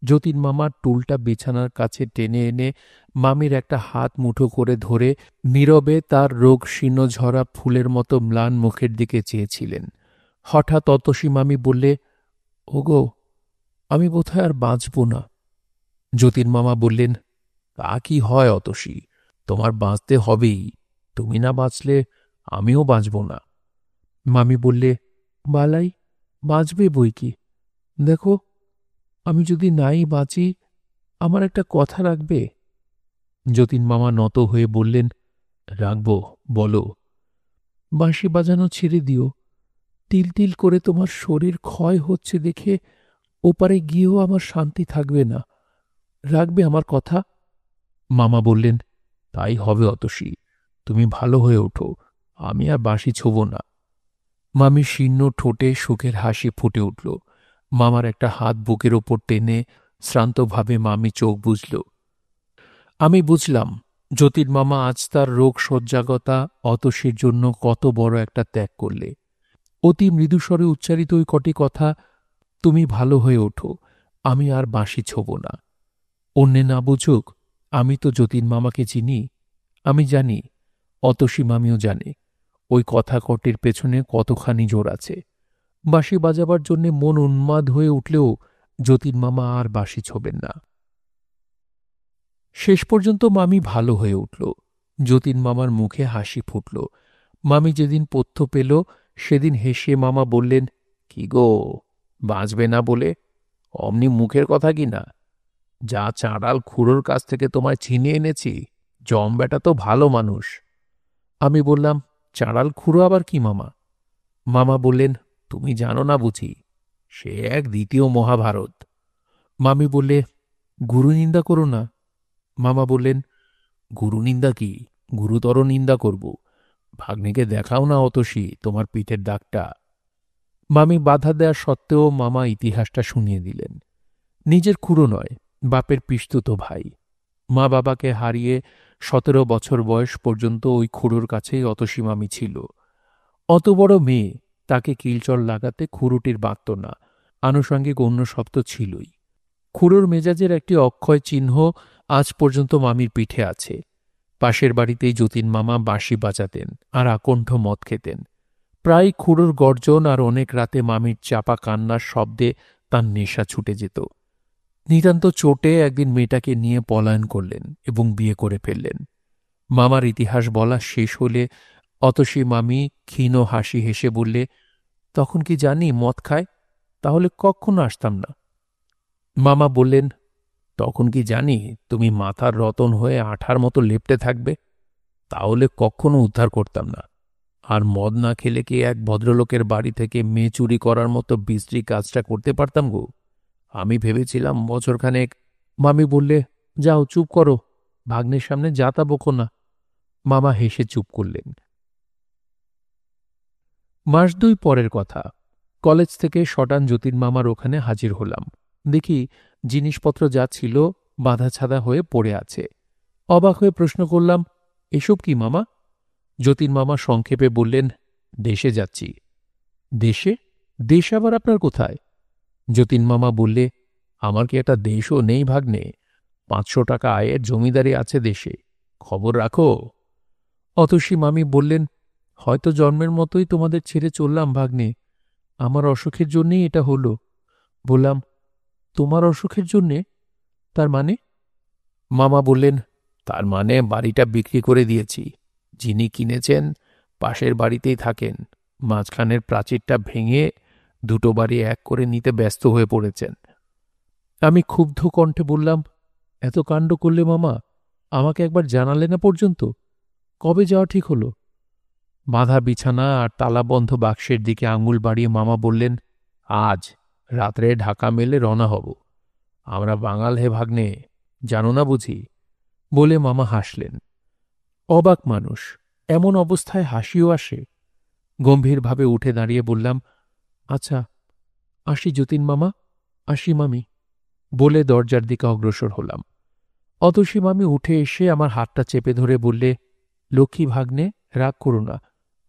যতীন মামা টুলটা বিছানার কাছে টেনে এনে মামির একটা হাত মুঠো করে ধরে নীরবে তার রোগ শীর্ণ ঝরা ফুলের মতো ম্লান মুখের দিকে চেয়েছিলেন। হঠাৎ অতসী মামি বললে, ওগো, আমি বোধহয় আর বাঁচব না। যতীন মামা বললেন, তা কি হয় অতসী, তোমার বাঁচতে হবেই, তুমি না বাঁচলে আমিও বাঁচব না। মামি বললে, বালাই, বাঁচবে বই কি। দেখো, আমি যদি নাই বাঁচি, আমার একটা কথা রাখবে? যতীন মামা নত হয়ে বললেন, রাখব, বলো। বাঁশি বাজানো ছেড়ে দিও, তিল তিল করে তোমার শরীর ক্ষয় হচ্ছে দেখে ওপারে গিয়েও আমার শান্তি থাকবে না, রাখবে আমার কথা? মামা বললেন, তাই হবে অতসী, তুমি ভালো হয়ে ওঠো, আমি আর বাঁশি ছোব না। মামির শীর্ণ ঠোঁটে সুখের হাসি ফুটে উঠল। মামার একটা হাত বুকের ওপর টেনে শ্রান্তভাবে মামি চোখ বুজল। আমি বুঝলাম, যতীন মামা আজ তার রোগ শয্যাগতা অতসীর জন্য কত বড় একটা ত্যাগ করলে। অতি মৃদুস্বরে উচ্চারিত ওই কটি কথা, তুমি ভালো হয়ে ওঠো, আমি আর বাঁশি ছোব না। অন্যে না বুঝুক, আমি তো যতীন মামাকে চিনি, আমি জানি, অতসী মামিও জানে, ওই কথা কটির পেছনে কতখানি জোর আছে। বাঁশি বাজাবার জন্যে মন উন্মাদ হয়ে উঠলেও যতীন মামা আর বাঁশি ছোবেন না। শেষ পর্যন্ত মামি ভালো হয়ে উঠল। যতীন মামার মুখে হাসি ফুটল। মামি যেদিন পথ্য পেল সেদিন হেসে মামা বললেন, কি গো, বাঁচবে না বলে? অমনি মুখের কথা কি না, যা চাঁড়াল খুড়োর কাছ থেকে তোমায় ছিনিয়ে এনেছি, জম বেটা তো ভালো মানুষ। আমি বললাম, চাঁড়াল খুড়ো আবার কি মামা? মামা বললেন, তুমি জানো না বুঝি, সে এক দ্বিতীয় মহাভারত। মামি বললে, গুরু নিন্দা করো না। মামা বললেন, গুরু নিন্দা কি, গুরুতর নিন্দা করব। ভাগ্নেকে দেখাও না অতসী তোমার পিঠের দাগটা। মামি বাধা দেয়া সত্ত্বেও মামা ইতিহাসটা শুনিয়ে দিলেন। নিজের খুড়ো নয়, বাপের পিস্তুত ভাই। মা বাবাকে হারিয়ে 17 বছর বয়স পর্যন্ত ওই খুড়োর কাছেই অতসী মামি ছিল। অত বড় মেয়ে, তাকে কিলচর লাগাতে খুড়োটির বাঁধত না, আনুষঙ্গিক অন্য সব তো ছিলই। খুড়োর মেজাজের একটি অক্ষয় চিহ্ন আজ পর্যন্ত মামির পিঠে আছে। পাশের বাড়িতেই যতীন মামা বাঁশি বাজাতেন আর আকণ্ঠ মদ খেতেন। প্রায় খুড়োর গর্জন আর অনেক রাতে মামির চাপা কান্নার শব্দে তার নেশা ছুটে যেত। নিতান্ত চোটে একদিন মেয়েটাকে নিয়ে পলায়ন করলেন এবং বিয়ে করে ফেললেন। মামার ইতিহাস বলা শেষ হলে অতসী মামি ক্ষীণ হাসি হেসে বললে, তখন কি জানি মদ খায়, তাহলে কখনো আসতাম না। মামা বললেন, তখন কি জানি তুমি মাথার রতন হয়ে আঠার মতো লেপ্টে থাকবে, তাহলে কখনো উদ্ধার করতাম না। আর মদ না খেলে কি এক ভদ্রলোকের বাড়ি থেকে মেয়ে চুরি করার মতো বিশ্রী কাজটা করতে পারতাম গো? আমি ভেবেছিলাম বছরখানেক। মামি বললে, যাও চুপ করো, ভাগ্নের সামনে যাতা বকো না। মামা হেসে চুপ করলেন। মাস দুই পরের কথা। কলেজ থেকে শটান যতীন মামার ওখানে হাজির হলাম। দেখি জিনিসপত্র যা ছিল বাঁধাছাদা হয়ে পড়ে আছে। অবাক হয়ে প্রশ্ন করলাম, এসব কি মামা? যতীন মামা সংক্ষেপে বললেন, দেশে যাচ্ছি। দেশে? দেশ আবার আপনার কোথায়? যতীন মামা বললে, আমার কি একটা দেশও নেই ভাগ্নে? 500 টাকা আয়ের জমিদারি আছে দেশে, খবর রাখো। অতসী মামি বললেন, হয়তো জন্মের মতোই তোমাদের ছেড়ে চললাম ভাগ্নে, আমার অসুখের জন্যেই এটা হল। বললাম, তোমার অসুখের জন্যে? তার মানে? মামা বললেন, তার মানে বাড়িটা বিক্রি করে দিয়েছি। যিনি কিনেছেন পাশের বাড়িতেই থাকেন, মাঝখানের প্রাচীরটা ভেঙে দুটো বাড়ি এক করে নিতে ব্যস্ত হয়ে পড়েছেন। আমি ক্ষুব্ধ কণ্ঠে বললাম, এত কাণ্ড করলে মামা, আমাকে একবার জানালে না পর্যন্ত? কবে যাওয়া ঠিক হলো? বাঁধা বিছানা আর তালাবন্ধ বাক্সের দিকে আঙুল বাড়িয়ে মামা বললেন, আজ রাত্রে ঢাকা মেলে রওনা হব। আমরা বাঙাল হে ভাগ্নে, জানো না বুঝি? বলে মামা হাসলেন। অবাক মানুষ, এমন অবস্থায় হাসিও আসে। গম্ভীরভাবে উঠে দাঁড়িয়ে বললাম, আচ্ছা আসি যতীন মামা, আসি মামি। বলে দরজার দিকে অগ্রসর হলাম। অতসী মামি উঠে এসে আমার হাতটা চেপে ধরে বললে, লক্ষ্মী ভাগ্নে, রাগ করো না।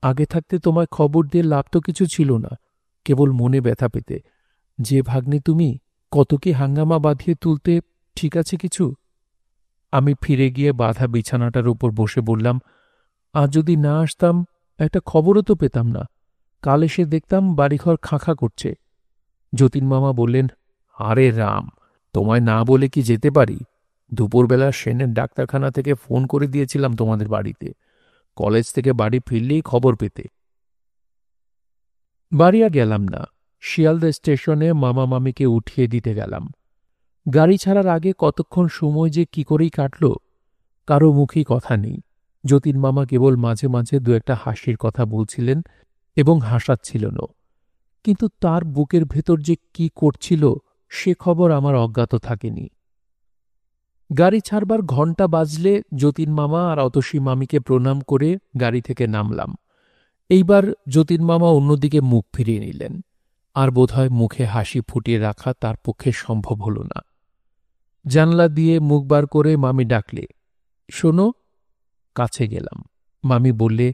আগে থাকতে তোমায় খবর দিয়ে লাভ তো কিছু ছিল না, কেবল মনে ব্যথা পেতে। যে ভাগ্নে তুমি, কত কি হাঙ্গামা বাঁধিয়ে তুলতে, ঠিক আছে কিছু? আমি ফিরে গিয়ে বাঁধা বিছানাটার উপর বসে বললাম, আজ যদি না আসতাম একটা খবরও তো পেতাম না। কাল এসে দেখতাম বাড়িঘর খাঁ করছে। যতীন মামা বললেন, আরে রাম, তোমায় না বলে কি যেতে পারি? দুপুরবেলা সেনের ডাক্তারখানা থেকে ফোন করে দিয়েছিলাম তোমাদের বাড়িতে, কলেজ থেকে বাড়ি ফিরলেই খবর পেতে। বাড়ি আর গেলাম না। শিয়ালদা স্টেশনে মামা মামিকে উঠিয়ে দিতে গেলাম। গাড়ি ছাড়ার আগে কতক্ষণ সময় যে কি করেই কাটল, কারো মুখেই কথা নেই। যতীন মামা কেবল মাঝে মাঝে দু একটা হাসির কথা বলছিলেন এবং হাসাচ্ছিলেনও, কিন্তু তার বুকের ভেতর যে কি করছিল সে খবর আমার অজ্ঞাত থাকেনি। গাড়ি ছাড়বার ঘণ্টা বাজলে যতীন মামা আর অতসী মামিকে প্রণাম করে গাড়ি থেকে নামলাম। এইবার যতীন মামা অন্যদিকে মুখ ফিরিয়ে নিলেন, আর বোধহয় মুখে হাসি ফুটিয়ে রাখা তার পক্ষে সম্ভব হল না। জানলা দিয়ে মুখ বার করে মামি ডাকলে, শোনো। কাছে গেলাম। মামি বললে,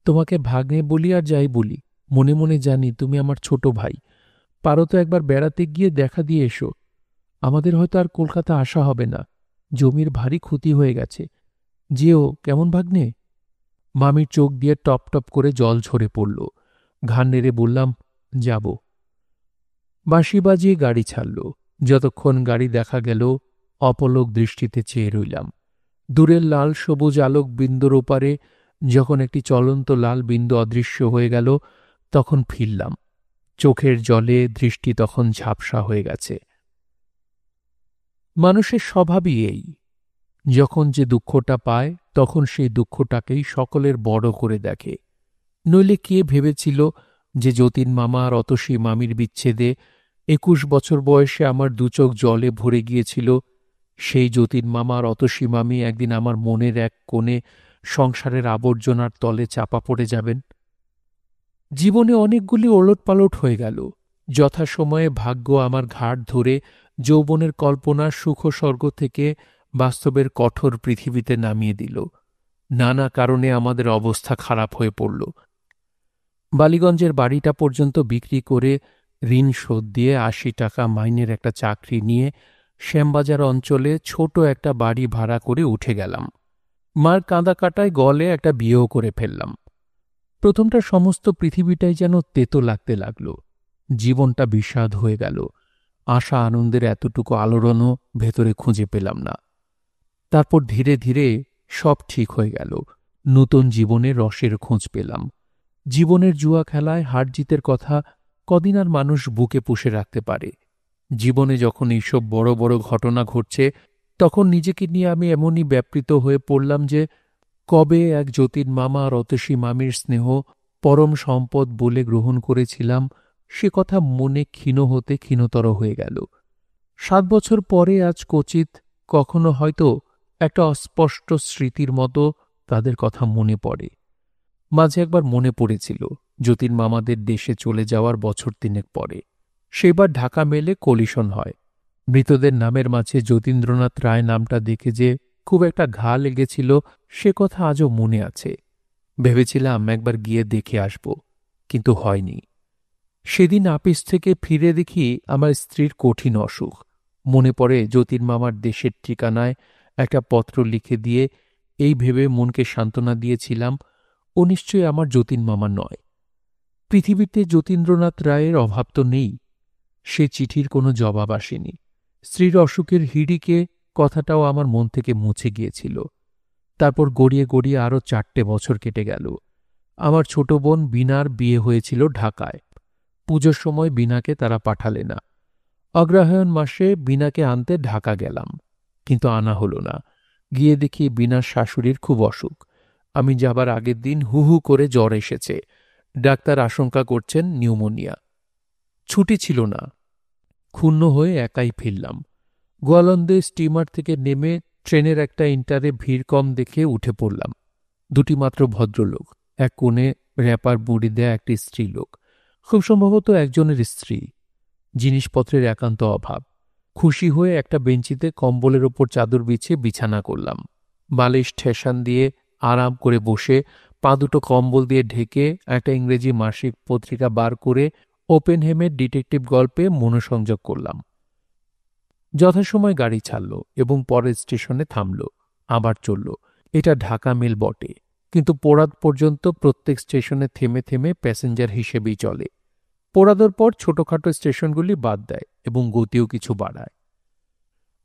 তোমাকে ভাগ্নে বলি আর যাই বলি, মনে মনে জানি তুমি আমার ছোট ভাই। পারো তো একবার বেড়াতে গিয়ে দেখা দিয়ে এসো। আমাদের হয়তো আর কলকাতা আসা হবে না, জমির ভারী ক্ষতি হয়ে গেছে। যেও কেমন ভাগ্নে? মামির চোখ দিয়ে টপ টপ করে জল ঝরে পড়ল। ঘাড় নেড়ে বললাম, যাব। বাঁশি বাজিয়ে গাড়ি ছাড়ল। যতক্ষণ গাড়ি দেখা গেল অপলক দৃষ্টিতে চেয়ে রইলাম। দূরের লাল সবুজ আলোক বিন্দুর ওপারে যখন একটি চলন্ত লাল বিন্দু অদৃশ্য হয়ে গেল, তখন ফিরলাম। চোখের জলে দৃষ্টি তখন ঝাপসা হয়ে গেছে। মানুষের স্বভাবই এই, যখন যে দুঃখটা পায় তখন সেই দুঃখটাকেই সকলের বড় করে দেখে। নইলে কে ভেবেছিল যে যতীন মামা আর অতসী মামির বিচ্ছেদে 21 বছর বয়সে আমার দুচোখ জলে ভরে গিয়েছিল, সেই যতীন মামা আর অতসী মামি একদিন আমার মনের এক কোণে সংসারের আবর্জনার তলে চাপা পড়ে যাবেন। জীবনে অনেকগুলি ওলটপালট হয়ে গেল। যথাসময়ে ভাগ্য আমার ঘাড় ধরে যৌবনের কল্পনার সুখস্বর্গ থেকে বাস্তবের কঠোর পৃথিবীতে নামিয়ে দিল। নানা কারণে আমাদের অবস্থা খারাপ হয়ে পড়ল। বালিগঞ্জের বাড়িটা পর্যন্ত বিক্রি করে ঋণ শোধ দিয়ে 80 টাকা মাইনের একটা চাকরি নিয়ে শ্যামবাজার অঞ্চলে ছোট একটা বাড়ি ভাড়া করে উঠে গেলাম। মার কাঁদা কাটায় গলে একটা বিয়েও করে ফেললাম। প্রথমটা সমস্ত পৃথিবীটাই যেন তেতো লাগতে লাগল। জীবনটা বিষাদ হয়ে গেল। আশা আনন্দের এতটুকু আলোড়নও ভেতরে খুঁজে পেলাম না। তারপর ধীরে ধীরে সব ঠিক হয়ে গেল। নূতন জীবনের রসের খোঁজ পেলাম। জীবনের জুয়া খেলায় হার জিতের কথা কদিন আর মানুষ বুকে পুষে রাখতে পারে। জীবনে যখন এইসব বড় বড় ঘটনা ঘটছে, তখন নিজেকে নিয়ে আমি এমনই ব্যাপৃত হয়ে পড়লাম যে কবে এক যতীন মামা আর অতসী মামির স্নেহ পরম সম্পদ বলে গ্রহণ করেছিলাম, সে কথা মনে ক্ষীণ হতে ক্ষীণতর হয়ে গেল। 7 বছর পরে আজ ক্বচিৎ কখনো হয়তো একটা অস্পষ্ট স্মৃতির মতো তাদের কথা মনে পড়ে। মাঝে একবার মনে পড়েছিল যতীন মামাদের দেশে চলে যাওয়ার বছর 3 পরে। সেবার ঢাকা মেলে কলিশন হয়। মৃতদের নামের মাঝে যতীন্দ্রনাথ রায় নামটা দেখে যে খুব একটা ঘা লেগেছিল, সে কথা আজও মনে আছে। ভেবেছিলাম একবার গিয়ে দেখে আসব, কিন্তু হয়নি। সেদিন আপিস থেকে ফিরে দেখি আমার স্ত্রীর কঠিন অসুখ। মনে পড়ে যতীন মামার দেশের ঠিকানায় একটা পত্র লিখে দিয়ে এই ভেবে মনকে সান্ত্বনা দিয়েছিলাম, ও নিশ্চয়ই আমার যতীন মামা নয়। পৃথিবীতে যতীন্দ্রনাথ রায়ের অভাব তো নেই। সে চিঠির কোনো জবাব আসেনি। স্ত্রীর অসুখের হিড়িকে কথাটাও আমার মন থেকে মুছে গিয়েছিল। তারপর গড়িয়ে গড়িয়ে আরও 4টে বছর কেটে গেল। আমার ছোট বোন বীণার বিয়ে হয়েছিল ঢাকায়। পুজোর সময় বীণাকে তারা পাঠালে না। অগ্রহায়ণ মাসে বীণাকে আনতে ঢাকা গেলাম, কিন্তু আনা হল না। গিয়ে দেখি বীণার শাশুড়ির খুব অসুখ। আমি যাবার আগের দিন হু হু করে জ্বর এসেছে। ডাক্তার আশঙ্কা করছেন নিউমোনিয়া। ছুটি ছিল না। ক্ষুণ্ণ হয়ে একাই ফিরলাম। গোয়ালন্দে স্টিমার থেকে নেমে ট্রেনের একটা ইন্টারে ভিড় কম দেখে উঠে পড়লাম। 2টি মাত্র ভদ্রলোক, এক কোণে র্যাপার বুড়ি দেয়া একটি স্ত্রীলোক, খুব সম্ভবত একজনের স্ত্রী। জিনিসপত্রের একান্ত অভাব। খুশি হয়ে একটা বেঞ্চিতে কম্বলের ওপর চাদর বিছিয়ে বিছানা করলাম। বালিশ ঠেসান দিয়ে আরাম করে বসে 2 পা কম্বল দিয়ে ঢেকে একটা ইংরেজি মাসিক পত্রিকা বার করে ওপেনহেমের ডিটেকটিভ গল্পে মনোসংযোগ করলাম। যথাসময় গাড়ি ছাড়ল এবং পরের স্টেশনে থামল, আবার চলল। এটা ঢাকা মেল বটে, কিন্তু পোড়াদ পর্যন্ত প্রত্যেক স্টেশনে থেমে থেমে প্যাসেঞ্জার হিসেবেই চলে। পোড়াদর পর ছোটখাটো স্টেশনগুলি বাদ দেয় এবং গতিও কিছু বাড়ায়।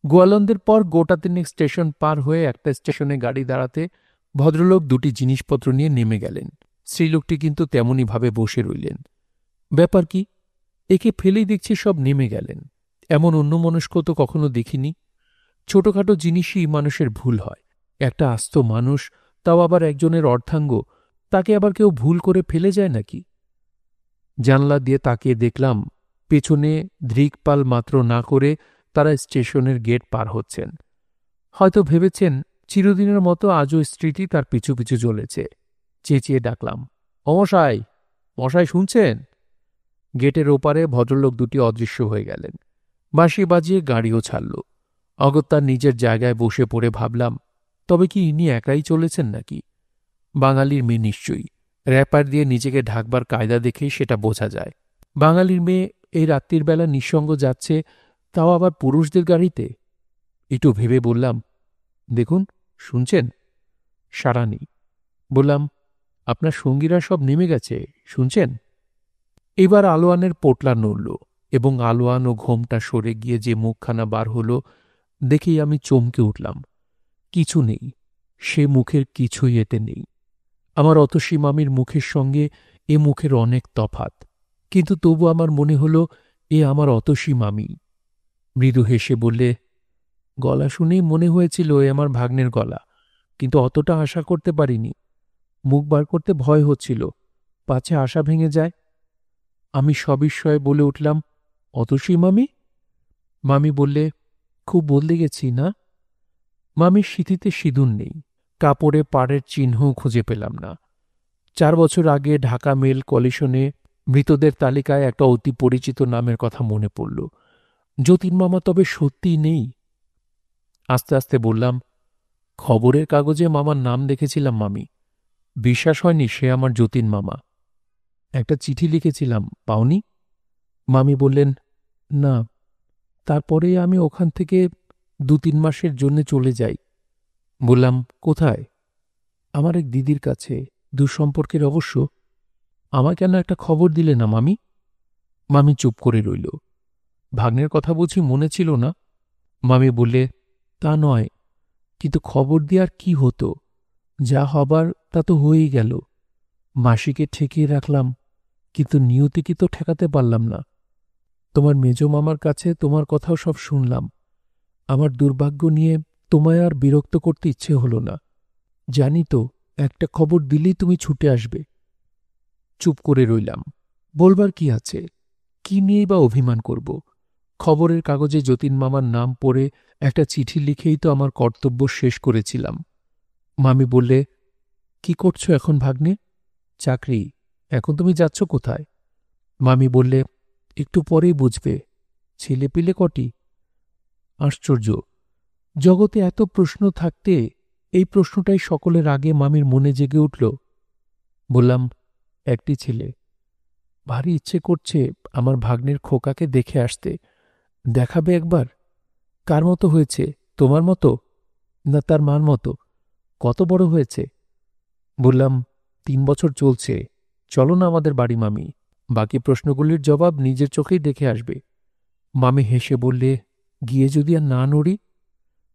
গোয়ালন্দের পর গোটা 3 স্টেশন পার হয়ে একটা স্টেশনে গাড়ি দাঁড়াতে ভদ্রলোক 2টি জিনিসপত্র নিয়ে নেমে গেলেন। স্ত্রীলোকটি কিন্তু তেমনইভাবে বসে রইলেন। ব্যাপার কি? একে ফেলেই দেখছি সব নেমে গেলেন। এমন অন্যমনস্ক তো কখনো দেখিনি। ছোটখাটো জিনিসই মানুষের ভুল হয়। একটা আস্ত মানুষ, তাও আবার একজনের অর্ধাঙ্গ, তাকে আবার কেউ ভুল করে ফেলে যায় নাকি? জানলা দিয়ে তাকিয়ে দেখলাম পেছনে দৃকপাল মাত্র না করে তারা স্টেশনের গেট পার হচ্ছেন। হয়তো ভেবেছেন চিরদিনের মতো আজও স্ত্রীটি তার পিছু পিছু চলেছে। চেঁচিয়ে ডাকলাম, মশাই, মশাই শুনছেন? গেটের ওপারে ভদ্রলোক 2টি অদৃশ্য হয়ে গেলেন। বাঁশি বাজিয়ে গাড়িও ছাড়ল। অগত্যা নিজের জায়গায় বসে পড়ে ভাবলাম, তবে কি ইনি একাই চলেছেন নাকি? বাঙালির মেয়ে নিশ্চয়ই। র্যাপার দিয়ে নিজেকে ঢাকবার কায়দা দেখেই সেটা বোঝা যায়। বাঙালির মেয়ে এই রাত্রির বেলা নিঃসঙ্গ যাচ্ছে, তাও আবার পুরুষদের গাড়িতে। একটু ভেবে বললাম, দেখুন, শুনছেন? সাড়া নেই। বললাম, আপনার সঙ্গীরা সব নেমে গেছে, শুনছেন? এবার আলোয়ানের পোটলা নড়ল এবং আলোয়ান ও ঘোমটা সরে গিয়ে যে মুখখানা বার হল দেখেই আমি চমকে উঠলাম। কিছু নেই, সে মুখের কিছুই এতে নেই। আমার অতসী মামির মুখের সঙ্গে এ মুখের অনেক তফাত, কিন্তু তবু আমার মনে হল এ আমার অতসী মামি। মৃদু হেসে বললে, গলা শুনেই মনে হয়েছিল এ আমার ভাগ্নের গলা, কিন্তু অতটা আশা করতে পারিনি। মুখ বার করতে ভয় হচ্ছিল, পাছে আশা ভেঙে যায়। আমি সবিস্ময়ে বলে উঠলাম, অতসী মামি? মামি বললে, খুব বদলে গেছি না? মামির সিঁথিতে সিঁদুর নেই, কাপড়ে পাড়ের চিহ্নও খুঁজে পেলাম না। 4 বছর আগে ঢাকা মেল কলিশনে মৃতদের তালিকায় একটা অতি পরিচিত নামের কথা মনে পড়ল। যতীন মামা তবে সত্যিই নেই? আস্তে আস্তে বললাম, খবরের কাগজে মামার নাম দেখেছিলাম মামি। বিশ্বাস হয়নি সে আমার যতীন মামা। একটা চিঠি লিখেছিলাম, পাওনি? মামি বললেন, না। তারপরে আমি ওখান থেকে 2-3 মাসের জন্য চলে যাই। বললাম, কোথায়? আমার এক দিদির কাছে, দুঃসম্পর্কের অবশ্য, আমায় কেন একটা খবর দিলে না মামি? মামি চুপ করে রইল। ভাগ্নের কথা বুঝি মনে ছিল না? মামি বললে, তা নয়, কিন্তু খবর দেওয়ার কি হতো? যা হবার তা তো হয়েই গেল। মাসিকে ঠেকিয়ে রাখলাম, কিন্তু নিয়তিকে তো ঠেকাতে পারলাম না। তোমার মেজ মামার কাছে তোমার কথাও সব শুনলাম। আমার দুর্ভাগ্য নিয়ে তোমায় আর বিরক্ত করতে ইচ্ছে হলো না। জানি তো একটা খবর দিলেই তুমি ছুটে আসবে। চুপ করে রইলাম। বলবার কি আছে? কি নিয়েই বা অভিমান করব? খবরের কাগজে যতীন মামার নাম পড়ে একটা চিঠি লিখেই তো আমার কর্তব্য শেষ করেছিলাম। মামি বললে, কি করছো এখন ভাগ্নে? চাকরি। এখন তুমি যাচ্ছ কোথায়? মামি বললে, একটু পরেই বুঝবে। ছেলেপিলে কটি? আশ্চর্য, জগতে এত প্রশ্ন থাকতে এই প্রশ্নটাই সকলের আগে মামির মনে জেগে উঠল। বললাম, একটি ছেলে। ভারী ইচ্ছে করছে আমার ভাগ্নের খোকাকে দেখে আসতে। দেখাবে একবার? কার মতো হয়েছে? তোমার মতো, না তার মার মতো? কত বড় হয়েছে? বললাম, 3 বছর চলছে। চলো না আমাদের বাড়ি মামি, বাকি প্রশ্নগুলির জবাব নিজের চোখেই দেখে আসবে। মামি হেসে বললে, গিয়ে যদি আর না নড়ি?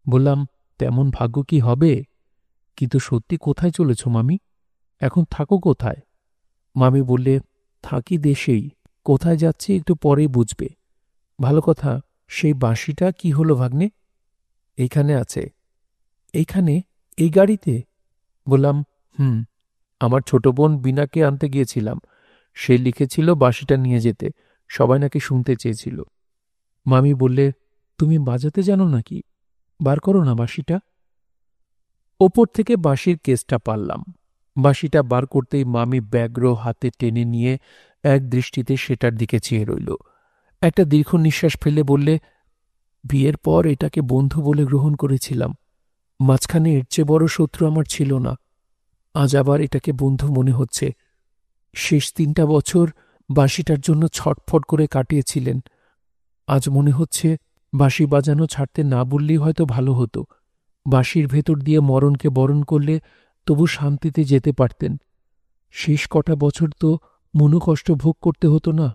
বললাম, তেমন ভাগ্য কি হবে? কিন্তু সত্যি কোথায় চলেছ মামি? এখন থাকো কোথায়? মামি বললে, থাকি দেশেই। কোথায় যাচ্ছি একটু পরেই বুঝবে। ভালো কথা, সেই বাঁশিটা কি হলো ভাগ্নে? এইখানে আছে। এইখানে? এই গাড়িতে? বললাম, হুম। আমার ছোট বোন বিনাকে আনতে গিয়েছিলাম। সে লিখেছিল বাঁশিটা নিয়ে যেতে। সবাই নাকি শুনতে চেয়েছিল। মামি বললে, তুমি বাজাতে জানো নাকি? বার করো না বাঁশিটা। ওপর থেকে বাঁশির কেসটা পারলাম। বাঁশিটা বার করতেই মামি ব্যগ্র হাতে টেনে নিয়ে এক দৃষ্টিতে সেটার দিকে চেয়ে রইল। একটা দীর্ঘ নিঃশ্বাস ফেলে বললে, বিয়ের পর এটাকে বন্ধু বলে গ্রহণ করেছিলাম। মাঝখানে এর চেয়ে বড় শত্রু আমার ছিল না। আজ আবার এটাকে বন্ধু মনে হচ্ছে। শেষ 3টা বছর বাঁশিটার জন্য ছটফট করে কাটিয়েছিলেন। আজ মনে হচ্ছে বাঁশি বাজানো ছাড়তে না বললেই হয়তো ভালো হতো। বাঁশির ভেতর দিয়ে মরণকে বরণ করলে তবু শান্তিতে যেতে পারতেন। শেষ কটা বছর তো মনোকষ্ট ভোগ করতে হতো না।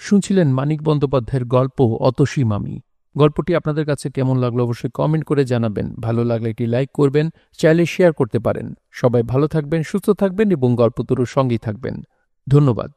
শুনছিলেন মানিক বন্দ্যোপাধ্যায়ের গল্প অতসী মামি। গল্পটি আপনাদের কাছে কেমন লাগলো অবশ্যই কমেন্ট করে জানাবেন। ভালো লাগলে একটি লাইক করবেন, চাইলে শেয়ার করতে পারেন। সবাই ভালো থাকবেন, সুস্থ থাকবেন এবং গল্পতরুর সঙ্গেই থাকবেন। ধন্যবাদ।